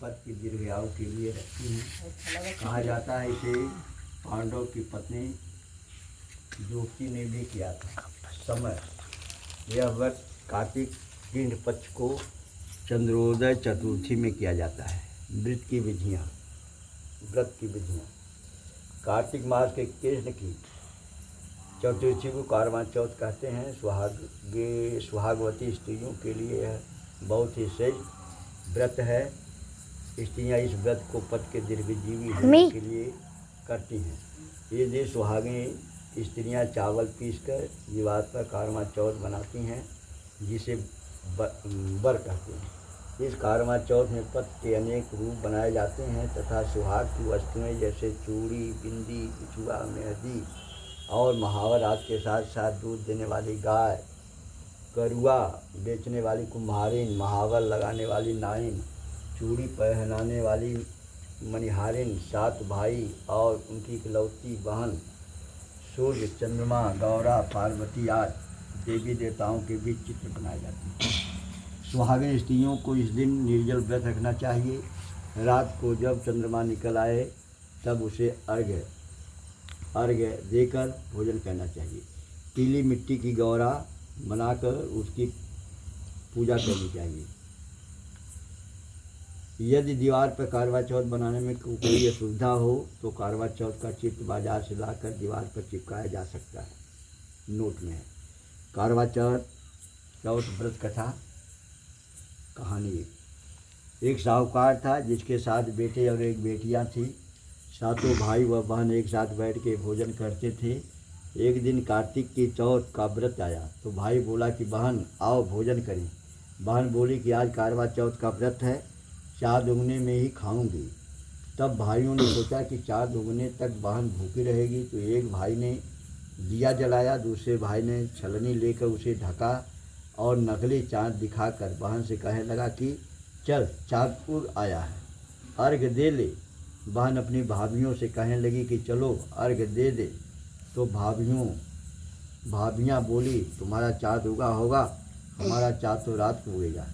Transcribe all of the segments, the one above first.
पति की दीर्घायु के लिए रखती हैं। कहा जाता है इसे पांडव की पत्नी द्रौपदी ने भी किया था। समय यह व्रत कार्तिक कृष्ण पक्ष को चंद्रोदय चतुर्थी में किया जाता है। व्रत की विधियाँ कार्तिक मास के कृष्ण की चतुर्थी को कारवां चौथ कहते हैं। सुहागवती स्त्रियों के लिए यह बहुत ही श्रेष्ठ व्रत है। स्त्रियाँ इस व्रत को पति के दीर्घजीवी होने के लिए करती हैं। ये जो सुहागिन स्त्रियाँ चावल पीसकर दीवार पर कारवां चौथ बनाती हैं, जिसे बर कहते हैं। इस कारवां चौथ में पति के अनेक रूप बनाए जाते हैं तथा सुहाग की वस्तुएं जैसे चूड़ी, बिंदी, बिछुआ, मेहंदी और महावर आदि के साथ साथ दूध देने वाली गाय, करुआ बेचने वाली कुम्हारिन, महावर लगाने वाली नाइन, चूड़ी पहनाने वाली मणिहारिन, 7 भाई और उनकी इकलौती बहन, सूर्य, चंद्रमा, गौरा, पार्वती आदि देवी देवताओं के भी चित्र बनाए जाते हैं। सुहागिन स्त्रियों को इस दिन निर्जल व्रत रखना चाहिए। रात को जब चंद्रमा निकल आए तब उसे अर्घ्य देकर भोजन करना चाहिए। पीली मिट्टी की गौरा बनाकर उसकी पूजा करनी चाहिए। यदि दीवार पर करवा चौथ बनाने में कोई असुविधा हो तो करवा चौथ का चित्र बाजार से लाकर दीवार पर चिपकाया जा सकता है। नोट में है करवा चौथ व्रत कथा कहानी। एक साहूकार था जिसके 7 बेटे और 1 बेटियां थी। सातों भाई व बहन एक साथ बैठ के भोजन करते थे। एक दिन कार्तिक की चौथ का व्रत आया तो भाई बोला कि बहन आओ भोजन करें। बहन बोली कि आज करवा चौथ का व्रत है, चाँद उगने में ही खाऊंगी। तब भाइयों ने सोचा कि चाँद उगने तक बहन भूखी रहेगी, तो एक भाई ने दिया जलाया, दूसरे भाई ने छलनी लेकर उसे ढका और नकली चाँद दिखाकर बहन से कहने लगा कि चल चाँद उग आया है, अर्घ्य दे ले। बहन अपनी भाभियों से कहने लगी कि चलो अर्घ्य दे दे। तो भाभियाँ बोली तुम्हारा चाँद उगा होगा, हमारा चाँद तो रात को उगेगा।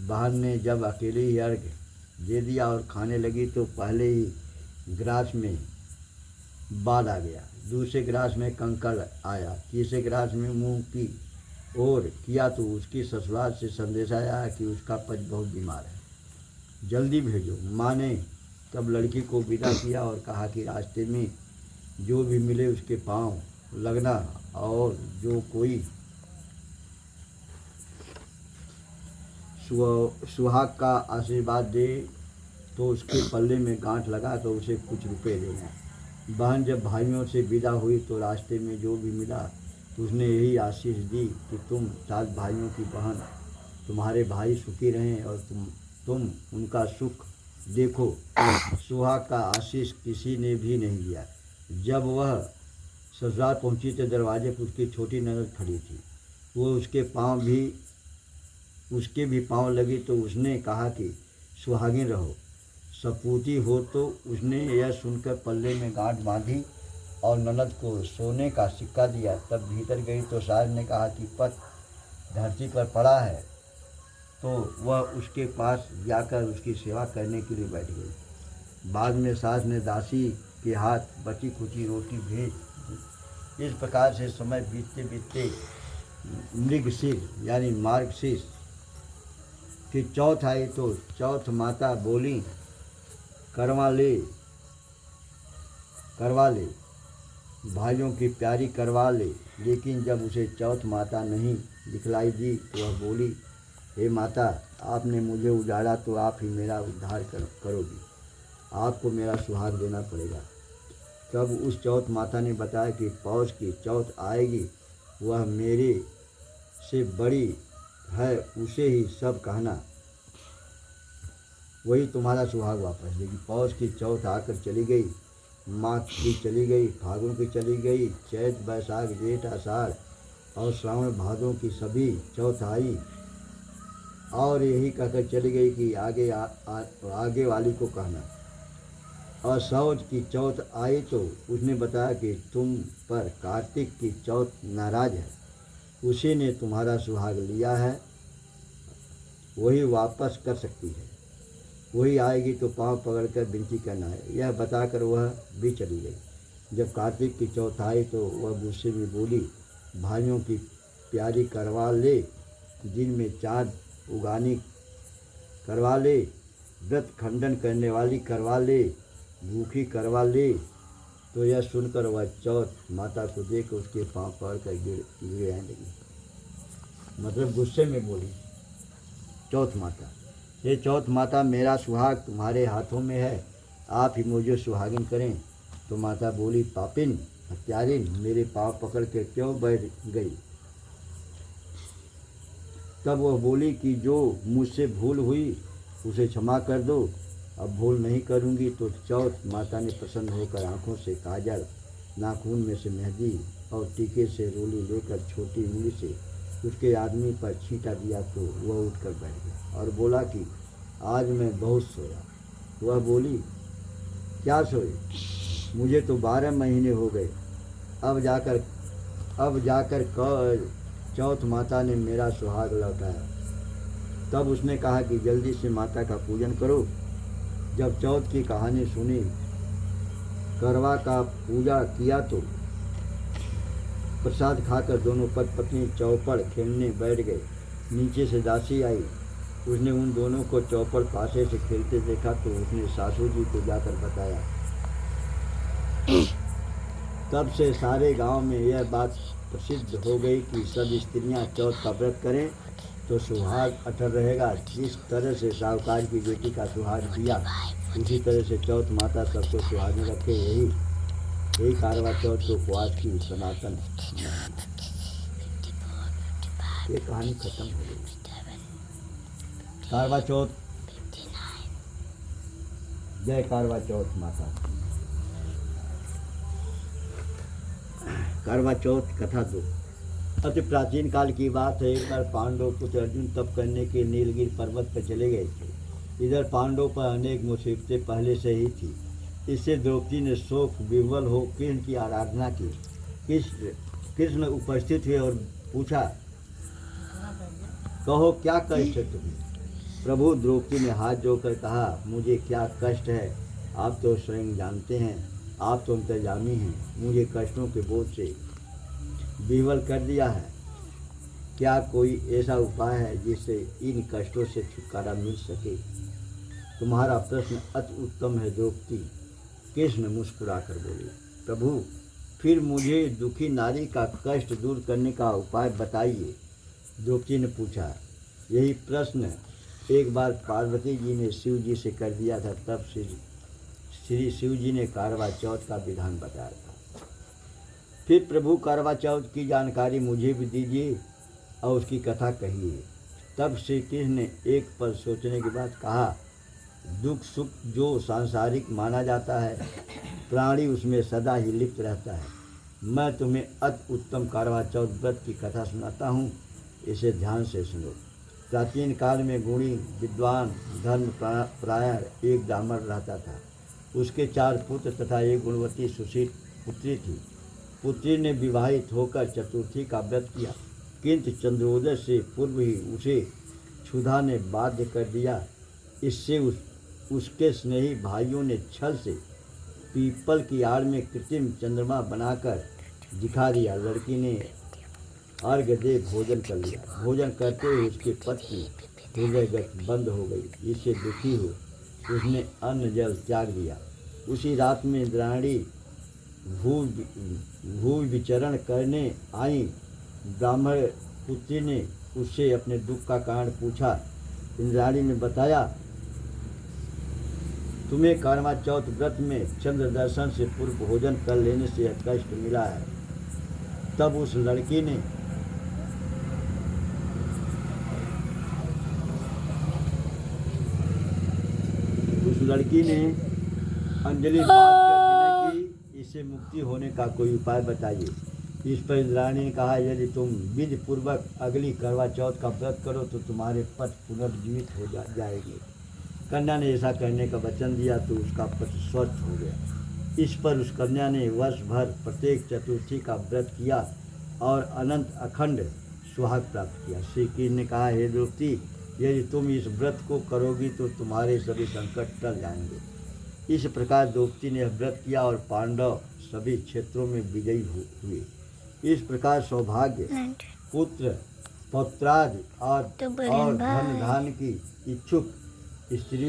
बहन ने जब अकेले ही अर्घ्य दे दिया और खाने लगी तो पहले ही गिलास में बाल आ गया, दूसरे गिलास में कंकड़ आया, तीसरे गिलास में मुंह की ओर किया तो उसकी ससुराल से संदेश आया कि उसका पति बहुत बीमार है, जल्दी भेजो। माँ ने तब लड़की को विदा किया और कहा कि रास्ते में जो भी मिले उसके पांव लगना और जो कोई सुहाग का आशीर्वाद दे तो उसके पल्ले में गांठ लगा तो उसे कुछ रुपए देना। बहन जब भाइयों से विदा हुई तो रास्ते में जो भी मिला उसने यही आशीष दी कि तुम 7 भाइयों की बहन, तुम्हारे भाई सुखी रहें और तुम उनका सुख देखो। सुहाग का आशीष किसी ने भी नहीं लिया। जब वह ससुराल पहुंची तो दरवाजे पर उसकी छोटी ननद खड़ी थी। वो उसके भी पाँव लगी तो उसने कहा कि सुहागिन रहो, सपूती हो। तो उसने यह सुनकर पल्ले में गांठ बांधी और ननद को सोने का सिक्का दिया। तब भीतर गई तो सास ने कहा कि पति धरती पर पड़ा है, तो वह उसके पास जाकर उसकी सेवा करने के लिए बैठ गई। बाद में सास ने दासी के हाथ बची खुची रोटी भेज दी। इस प्रकार से समय बीतते बीतते मृगशीर यानी मार्गशीर्ष की चौथ आई तो चौथ माता बोली करवा ले भाइयों की प्यारी करवा ले। लेकिन जब उसे चौथ माता नहीं दिखलाई दी तो वह बोली हे माता, आपने मुझे उजाड़ा तो आप ही मेरा उद्धार करोगी, आपको मेरा सुहाग देना पड़ेगा। तब उस चौथ माता ने बताया कि पौष की चौथ आएगी, वह मेरे से बड़ी है, उसे ही सब कहना, वही तुम्हारा सुहाग वापस देगी। पौष की चौथ आकर चली गई, माघ की चली गई, फागुन की चली गई, चैत बैसाख जेठ आषाढ़ और श्रावण भादों की सभी चौथ आई और यही कहकर चली गई कि आगे वाली को कहना। और सौज की चौथ आई तो उसने बताया कि तुम पर कार्तिक की चौथ नाराज है, उसी ने तुम्हारा सुहाग लिया है, वही वापस कर सकती है। वही आएगी तो पांव पकड़कर विनती करना है। यह बताकर वह भी चली गई। जब कार्तिक की चौथ आई तो वह गुस्से में बोली, भाइयों की प्यारी करवा ले, दिन में चाँद उगानी करवा ले, व्रत खंडन करने वाली करवा ले, भूखी करवा ले। तो यह सुनकर वह चौथ माता को देख उसके पांव पकड़ कर गिर आने लगी। मतलब गुस्से में बोली चौथ माता, ये चौथ माता, मेरा सुहाग तुम्हारे हाथों में है, आप ही मुझे सुहागिन करें। तो माता बोली, पापिन हत्यारिन, मेरे पाँव पकड़ के क्यों बैठ गई। तब वह बोली कि जो मुझसे भूल हुई उसे क्षमा कर दो, अब भूल नहीं करूँगी। तो चौथ माता ने प्रसन्न होकर आँखों से काजल, नाखून में से मेहंदी और टीके से रोली लेकर छोटी उंगली से उसके आदमी पर छींटा दिया तो वह उठकर बैठ गया और बोला कि आज मैं बहुत सोया। वह बोली, क्या सोए, मुझे तो 12 महीने हो गए। अब जाकर चौथ माता ने मेरा सुहाग लौटाया। तब उसने कहा कि जल्दी से माता का पूजन करो। जब चौथ की कहानी सुनी, करवा का पूजा किया तो प्रसाद खाकर दोनों पति पत्नी चौपड़ खेलने बैठ गए। नीचे से दासी आई, उसने उन दोनों को चौपड़ पासे से खेलते देखा तो उसने सासू जी को जाकर बताया। तब से सारे गांव में यह बात प्रसिद्ध हो गई कि सब स्त्रियां चौथ का व्रत करें तो सुहाग अटल रहेगा। जिस तरह से साहूकार की बेटी का सुहाग दिया, उसी तरह से चौथ माता सबको सुहागिन रखे। यही कारवा चौथ को उपवास की सनातन। ये कहानी खत्म हो गई। कारवा चौथ, जय कारवा चौथ माता। कारवा चौथ कथा 2। अति प्राचीन काल की बात है। एक बार पांडव पुत्र अर्जुन तप करने के नीलगिरी पर्वत पर चले गए थे। इधर पांडवों पर अनेक मुसीबतें पहले से ही थी। इससे द्रौपदी ने शोक विह्वल हो कृष्ण की आराधना की। कृष्ण उपस्थित हुए और पूछा, कहो क्या कष्ट है तुम्हें। प्रभु, द्रौपदी ने हाथ जोड़कर कहा, मुझे क्या कष्ट है आप तो स्वयं जानते हैं, आप तो अंतर्यामी हैं। मुझे कष्टों के बोझ से विह्वल कर दिया है। क्या कोई ऐसा उपाय है जिससे इन कष्टों से छुटकारा मिल सके। तुम्हारा प्रश्न अति उत्तम है द्रौपदी। कृष्ण मुस्कुराकर बोले, प्रभु फिर मुझे दुखी नारी का कष्ट दूर करने का उपाय बताइए। द्रौपदी ने पूछा। यही प्रश्न एक बार पार्वती जी ने शिव जी से कर दिया था। तब श्री शिव जी ने करवा चौथ का विधान बताया था। फिर प्रभु करवा चौथ की जानकारी मुझे भी दीजिए और उसकी कथा कहिए। तब श्री कृष्ण ने एक पल सोचने के बाद कहा, दुख सुख जो सांसारिक माना जाता है, प्राणी उसमें सदा ही लिप्त रहता है। मैं तुम्हें अति उत्तम करवा चौथ व्रत की कथा सुनाता हूँ, इसे ध्यान से सुनो। प्राचीन काल में गुणी विद्वान धर्म परायण एक ब्राह्मण रहता था। उसके 4 पुत्र तथा एक गुणवती सुशील पुत्री थी। पुत्री ने विवाहित होकर चतुर्थी का व्रत किया, किंतु चंद्रोदय से पूर्व ही उसे क्षुधा ने बाध्य कर दिया। इससे उसके स्नेही भाइयों ने छल से पीपल की आड़ में कृत्रिम चंद्रमा बनाकर दिखा दिया। लड़की ने अर्घ्य दे भोजन कर लिया। भोजन करते हुए उसके पति की हृदय गति बंद हो गई। इससे दुखी हो उसने अन्न जल त्याग दिया। उसी रात में इंद्राणी भू विचरण करने आई। ब्राह्मण पुत्री ने उससे अपने दुख का कारण पूछा। इंद्राणी ने बताया, तुम्हें करवा चौथ व्रत में चंद्र दर्शन से पूर्व भोजन कर लेने से यह कष्ट मिला है। तब उस लड़की ने अंजलि बांधकर विनय की, इससे मुक्ति होने का कोई उपाय बताइए। इस पर इंद्राणी ने कहा, यदि तुम विधि पूर्वक अगली करवा चौथ का व्रत करो तो तुम्हारे पति पुनर्जीवित हो जाएंगे। कन्या ने ऐसा करने का वचन दिया तो उसका पति स्वस्थ हो गया। इस पर उस कन्या ने वर्ष भर प्रत्येक चतुर्थी का व्रत किया और अनंत अखंड सुहाग प्राप्त किया। श्री कृष्ण ने कहा, हे द्रौपदी, यदि तुम इस व्रत को करोगी तो तुम्हारे सभी संकट टल जाएंगे। इस प्रकार द्रौपदी ने व्रत किया और पांडव सभी क्षेत्रों में विजयी हुए। इस प्रकार सौभाग्य, पुत्र, पौत्रादि और धन धान की इच्छुक स्त्रियों